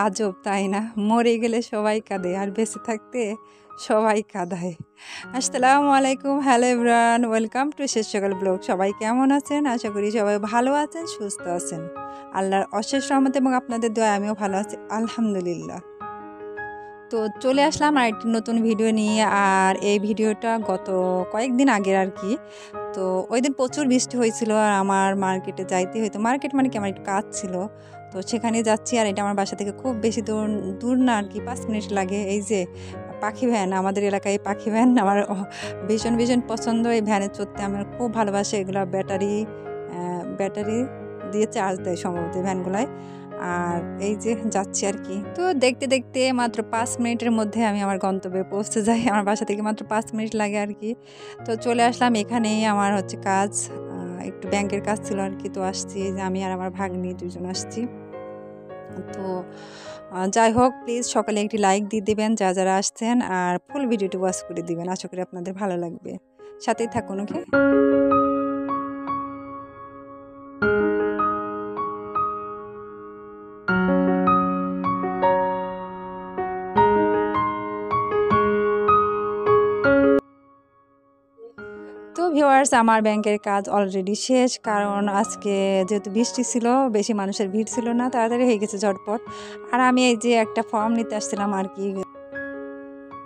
আজব তাই না? মরে গেলে সবাই কাঁদে আর বেঁচে থাকতে সবাই কাঁদায়। আসসালামু আলাইকুম, হ্যালো এভরিওয়ান, ওয়েলকাম টু শেষ সকাল ব্লগ। সবাই কেমন আছেন? আশা করি সবাই ভালো আছেন, সুস্থ আছেন। আল্লাহর অশেষ রহমত এবং আপনাদের দোয়ায় আমিও ভালো আছি, আলহামদুলিল্লাহ। তো চলে আসলাম আরেকটি নতুন ভিডিও নিয়ে। আর এই ভিডিওটা গত কয়েকদিন আগের আর কি। তো ওই দিন প্রচুর বৃষ্টি হয়েছিল আর আমার মার্কেটে যাইতে হইতো। মার্কেট মানে কি, আমার একটু কাজ ছিল, তো সেখানে যাচ্ছি। আর এটা আমার বাসা থেকে খুব বেশি দূর না আর কি, 5 মিনিট লাগে। এই যে পাখি ভ্যান, আমাদের এলাকায় পাখি ভ্যান আমার ভীষণ ভীষণ পছন্দ। এই ভ্যানে চড়তে আমার খুব ভালোবাসে। এগুলো ব্যাটারি দিয়ে চার্জ দেয় সম্ভবত ভ্যানগুলায়। আর এই যে যাচ্ছি আর কি। তো দেখতে দেখতে মাত্র 5 মিনিটের মধ্যে আমি আমার গন্তব্যে পৌঁছে যাই। আমার বাসা থেকে মাত্র 5 মিনিট লাগে আর কি। তো চলে আসলাম, এখানেই আমার হচ্ছে কাজ, একটু ব্যাংকের কাজ ছিল আর কি। তো আসছি, যে আমি আর আমার ভাগ্নি দুজন আসছি। তো যাই হোক, প্লিজ সকালে একটি লাইক দিয়ে দেবেন যারা আসছেন, আর ফুল ভিডিওটি ওয়াচ করে দিবেন। আশা করি আপনাদের ভালো লাগবে, সাথেই থাকুন। ওকে। তো ভিউয়ার্স, আমার ব্যাংকের কাজ অলরেডি শেষ, কারণ আজকে যেহেতু বৃষ্টি ছিল, বেশি মানুষের ভিড় ছিল না, তাড়াতাড়ি হয়ে গেছে ঝটপট। আর আমি এই যে একটা ফর্ম নিতে আসছিলাম আর কি।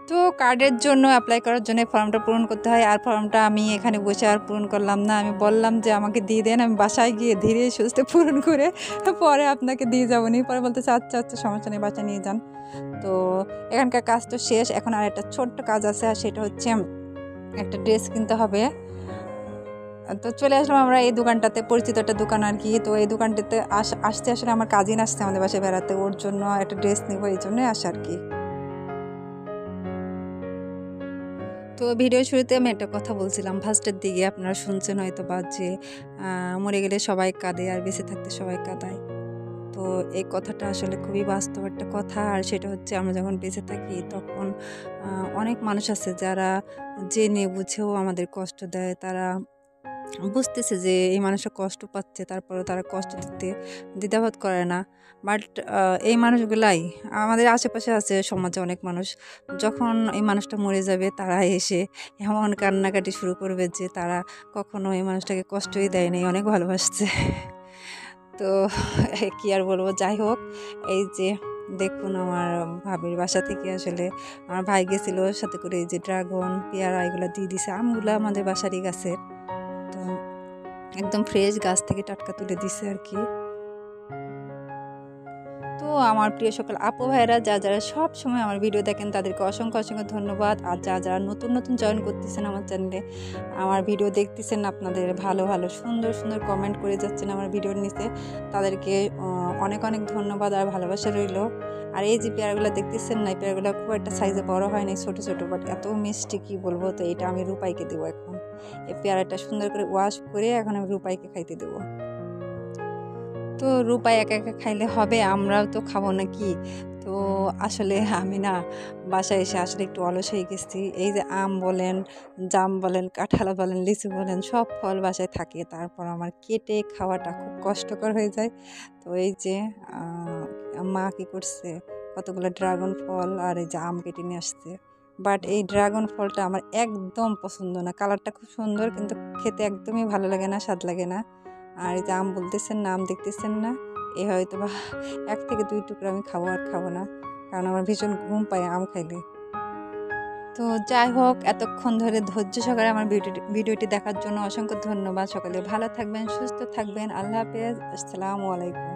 তো কার্ডের জন্য অ্যাপ্লাই করার জন্য ফর্মটা পূরণ করতে হয়। আর ফর্মটা আমি এখানে বসে আর পূরণ করলাম না। আমি বললাম যে আমাকে দিয়ে দেন, আমি বাসায় গিয়ে ধীরে সুস্থে পূরণ করে পরে আপনাকে দিয়ে যাবো নি। পরে বলতেছে আচ্ছা আচ্ছা, সমস্যা নেই, বাসায় নিয়ে যান। তো এখানকার কাজ তো শেষ, এখন আর একটা ছোট্ট কাজ আছে, আর সেটা হচ্ছে একটা ড্রেস কিনতে হবে। তো চলে আসলাম আমরা এই দোকানটাতে, পরিচিত একটা দোকান আর কি। তো এই দোকানটাতে আসতে আসলে আমার কাজিন আসছে আমাদের বাসায় বেড়াতে, ওর জন্য একটা ড্রেস নেবো, এই জন্যই আসা আর কি। তো ভিডিও শুরুতে আমি একটা কথা বলছিলাম ফার্স্টের দিকে, আপনারা শুনছেন হয়তো বা, যে মরে গেলে সবাই কাঁদে আর বেঁচে থাকতে সবাই কাঁদায়। তো এই কথাটা আসলে খুবই বাস্তব একটা কথা। আর সেটা হচ্ছে, আমরা যখন বেঁচে থাকি তখন অনেক মানুষ আছে যারা জেনে বুঝেও আমাদের কষ্ট দেয়। তারা বুঝতেছে যে এই মানুষটা কষ্ট পাচ্ছে, তারপরে তারা কষ্ট দিতে দ্বিধাবোধ করে না। বাট এই মানুষগুলাই আমাদের আশেপাশে আছে, সমাজে অনেক মানুষ। যখন এই মানুষটা মরে যাবে, তারা এসে এমন কান্নাকাটি শুরু করবে যে তারা কখনো এই মানুষটাকে কষ্টই দেয়নি, অনেক ভালোবাসছে। তো কি আর বলবো, যাই হোক। এই যে দেখুন, আমার ভাবির বাসা থেকে আসলে আমার ভাই গেছিল সাথে করে, এই যে ড্রাগন, পেয়ারা এগুলো দিয়ে দিছে। আমগুলো আমাদের বাসারই গাছের, তো একদম ফ্রেশ গাছ থেকে টাটকা তুলে দিছে আর কি। তো আমার প্রিয় সকল আপু ভাইরা যারা সব সময় আমার ভিডিও দেখেন, তাদেরকে অসংখ্য অসংখ্য ধন্যবাদ। আর যারা নতুন নতুন জয়েন করতেছেন আমার চ্যানেলে, আমার ভিডিও দেখতেছেন, আপনাদের ভালো ভালো সুন্দর সুন্দর কমেন্ট করে যাচ্ছেন আমার ভিডিওর নিচে, তাদেরকে অনেক অনেক ধন্যবাদ আর ভালোবাসা রইল। আর এই যে পেয়ারাগুলো দেখতেছেন না, এই পেয়ারাগুলো খুব একটা সাইজে বড় হয়নি, ছোট ছোট, বাট এত মিষ্টি কি বলবো। তো এটা আমি রূপাইকে দেবো এখন। এই পেয়ারাটা সুন্দর করে ওয়াশ করে এখন আমি রূপাইকে খাইতে দেবো। তো রূপাই একা একা খাইলে হবে, আমরাও তো খাবো নাকি। তো আসলে আমি না, বাসায় এসে আসলে একটু অলস হয়ে গেছি। এই যে আম বলেন, জাম বলেন, কাঁঠাল বলেন, লিচু বলেন, সব ফল বাসায় থাকে, তারপর আমার কেটে খাওয়াটা খুব কষ্টকর হয়ে যায়। তো এই যে মা কি করছে, কতগুলো ড্রাগন ফল আর এই যে আম কেটে নিয়ে আসছে। বাট এই ড্রাগন ফলটা আমার একদম পছন্দ না। কালারটা খুব সুন্দর, কিন্তু খেতে একদমই ভালো লাগে না, স্বাদ লাগে না। আর এই যে আম বলতেছেন না, আম দেখতেছেন না, এ হয়তো বা 1 থেকে 2 টুকরো আমি খাবো, আর খাবো না, কারণ আমার ভীষণ ঘুম পায় আম খাইলে। তো যাই হোক, এতক্ষণ ধরে ধৈর্য সহকারে আমার ভিডিওটি দেখার জন্য অসংখ্য ধন্যবাদ। সকালে ভালো থাকবেন, সুস্থ থাকবেন। আল্লাহ হাফেজ, আসসালামু আলাইকুম।